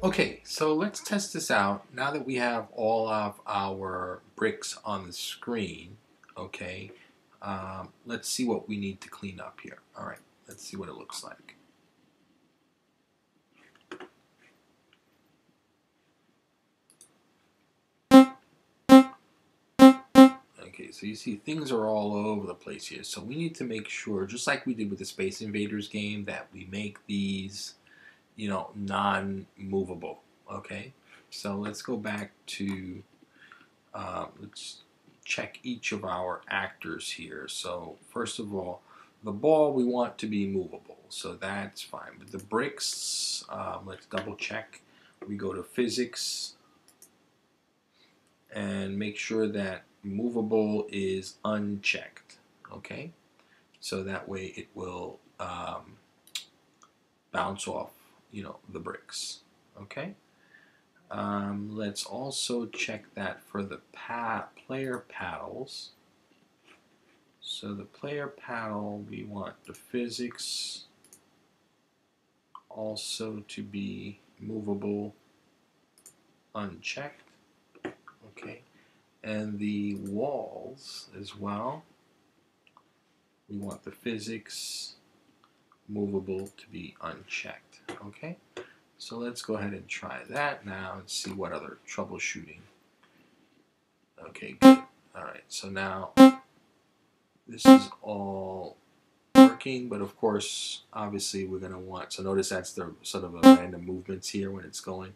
Okay, so let's test this out. Now that we have all of our bricks on the screen, okay, let's see what we need to clean up here. All right, let's see what it looks like. Okay, so you see things are all over the place here. So we need to make sure, just like we did with the Space Invaders game, that we make these, non-movable. Okay, so let's go back to, let's check each of our actors here. So first of all, the ball we want to be movable, so that's fine. But the bricks, let's double check. We go to physics and make sure that movable is unchecked. Okay, so that way it will bounce off, the bricks. Okay. Let's also check that for the player paddles. So the player paddle, we want the physics also to be movable, unchecked. Okay. And the walls as well, we want the physics movable to be unchecked. Okay. So let's go ahead and try that now and see what other troubleshooting. Okay, good. All right, so now this is all working, but of course, obviously we're going to want, so notice that's the sort of a random movements here when it's going.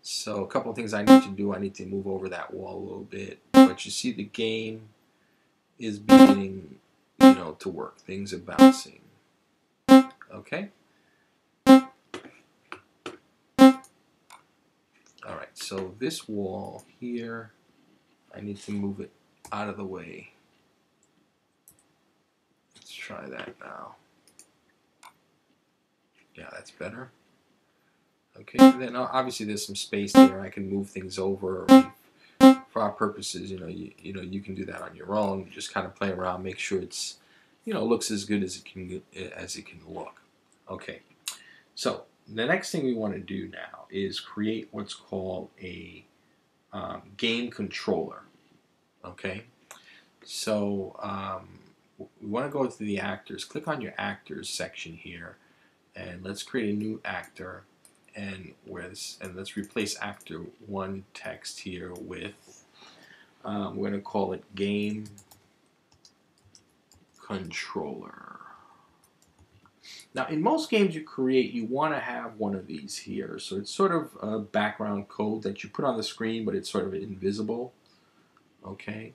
So a couple of things I need to do. I need to move over that wall a little bit, but you see the game is beginning, to work. Things are bouncing. Okay. All right, so this wall here, I need to move it out of the way. Let's try that now. Yeah, that's better. Okay, and then obviously there's some space there. I can move things over. For our purposes, you can do that on your own. Just kind of play around, make sure it's, looks as good as it can look. Okay, so the next thing we want to do now is create what's called a game controller. Okay, so we want to go to the actors. Click on your actors section here, and let's create a new actor. And let's replace actor 1 text here with, we're going to call it game controller. Now, in most games you create, you want to have one of these here. So it's sort of a background code that you put on the screen, but it's sort of invisible. Okay,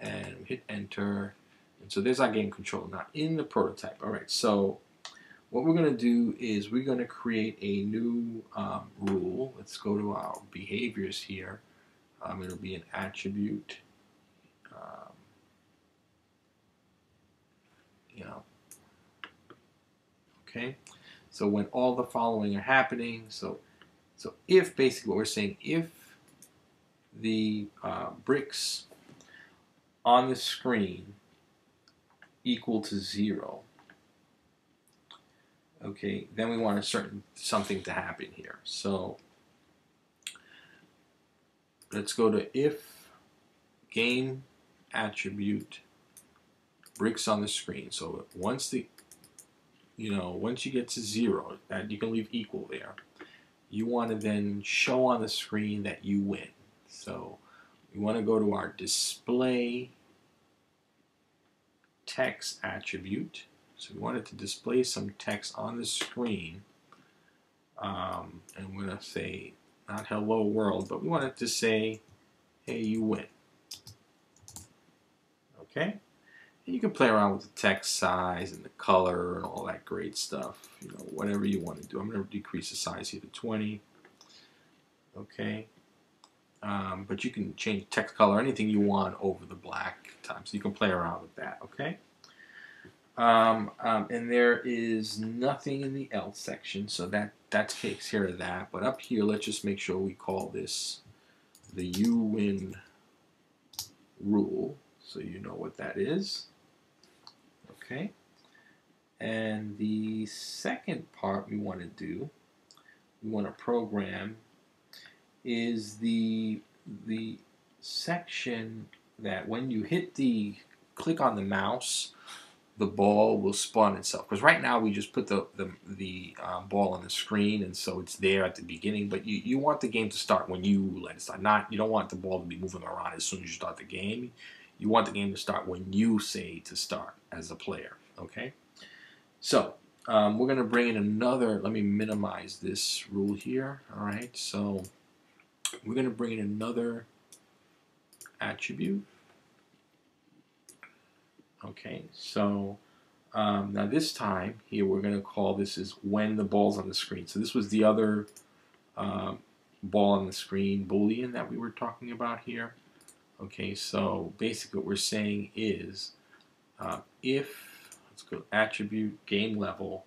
and hit enter. And so there's our game controller. Now, in the prototype, all right, so what we're going to do is we're going to create a new rule. Let's go to our behaviors here. It'll be an attribute. Okay, so when all the following are happening, so if basically what we're saying, if the bricks on the screen equal to 0, okay, then we want something to happen here. So let's go to if game attribute bricks on the screen. So once you get to 0, that you can leave equal there. You want to then show on the screen that you win. So we want to go to our display text attribute. So we want it to display some text on the screen. And we're going to say, not hello world, but we want it to say, hey, you win. Okay? And you can play around with the text size and the color and all that great stuff. Whatever you want to do. I'm going to decrease the size here to 20. Okay? But you can change text color, anything you want over the black time. So you can play around with that. Okay? And there is nothing in the else section, so that takes care of that. But up here, let's just make sure we call this the you win rule, so you know what that is. Okay. And the second part we want to do, we want to program, is the section that when you click on the mouse, the ball will spawn itself. Because right now we just put the ball on the screen, and so it's there at the beginning. But you want the game to start when you let it start. You don't want the ball to be moving around as soon as you start the game. You want the game to start when you say to start as a player. Okay. So we're going to bring in another. Let me minimize this rule here. All right. So we're going to bring in another attribute. Okay. So now this time here we're going to call this is when the ball's on the screen. So this was the other ball on the screen Boolean that we were talking about here. Okay. So basically what we're saying is if, let's go attribute game level,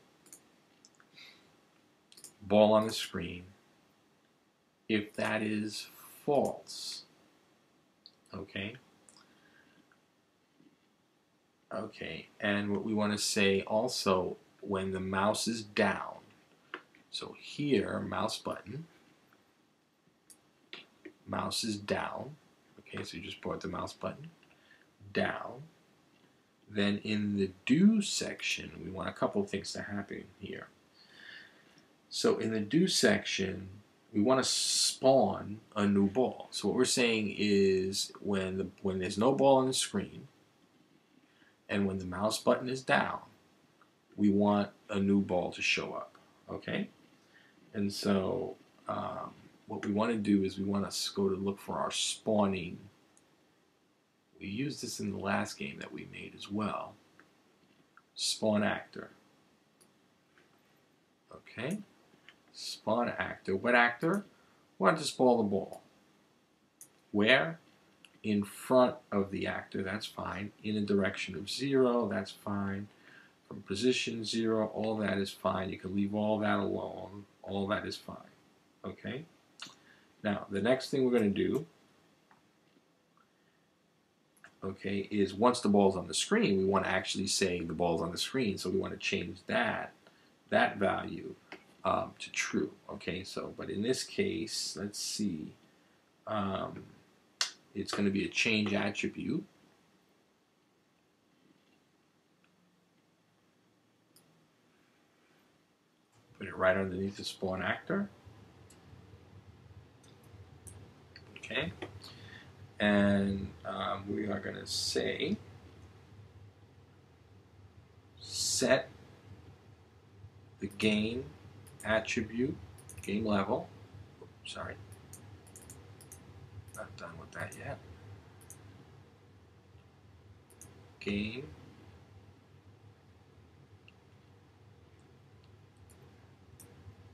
ball on the screen, if that is false, okay, and what we want to say also when the mouse is down, so here mouse button, mouse is down, okay, so you just brought the mouse button down, then in the do section we want a couple of things to happen here. So in the do section we want to spawn a new ball. So what we're saying is when there's no ball on the screen and when the mouse button is down, we want a new ball to show up. Okay? And so what we want to do is we want to go to look for our spawning. We used this in the last game that we made as well. Spawn actor. Okay? Spawn actor. What actor? We want to spawn the ball. Where? In front of the actor, that's fine. In a direction of 0, that's fine. From position 0, all that is fine. You can leave all that alone. All that is fine. Okay? Now, the next thing we're going to do, okay, is once the ball's on the screen, we want to actually say the ball's on the screen, so we want to change that value to true. Okay, so, but in this case, let's see, it's going to be a change attribute. Put it right underneath the spawn actor. Okay, and we are going to say set the game attribute, game level. Sorry, not done with that yet. Game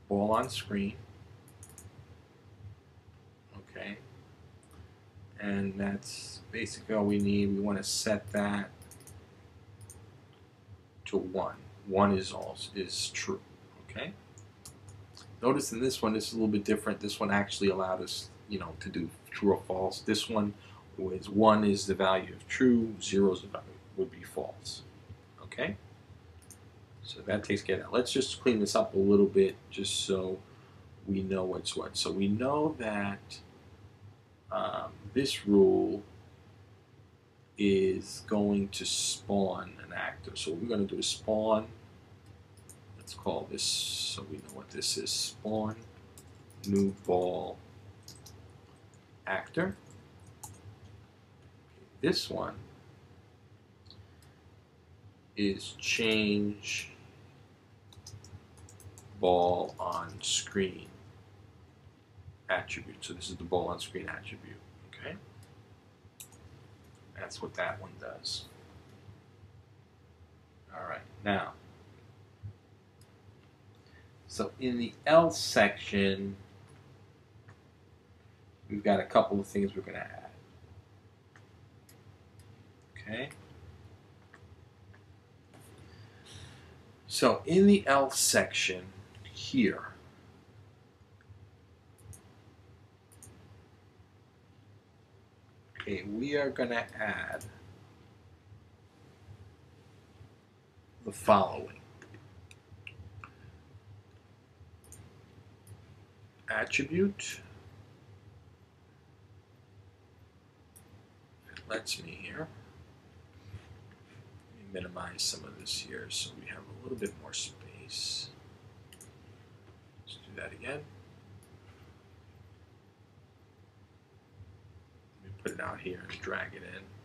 ball on screen. Okay, and that's basically all we need. We want to set that to 1. 1 is true. Okay. Notice in this one, this is a little bit different. This one actually allowed us, to do true or false. This one was 1 is the value of true, 0 is the value would be false. Okay. So that takes care of that. Let's just clean this up a little bit, just so we know what's what. So we know that this rule is going to spawn an actor. So what we're going to do is spawn. Let's call this, so we know what this is, spawn new ball actor. This one is change ball on screen attribute. So this is the ball on screen attribute. Okay, that's what that one does. All right, now, so in the else section, we've got a couple of things we're going to add. Okay. So in the else section here, okay, we are going to add the following. Attribute. It lets me here. Let me minimize some of this here so we have a little bit more space. Let's do that again. Let me put it out here and drag it in.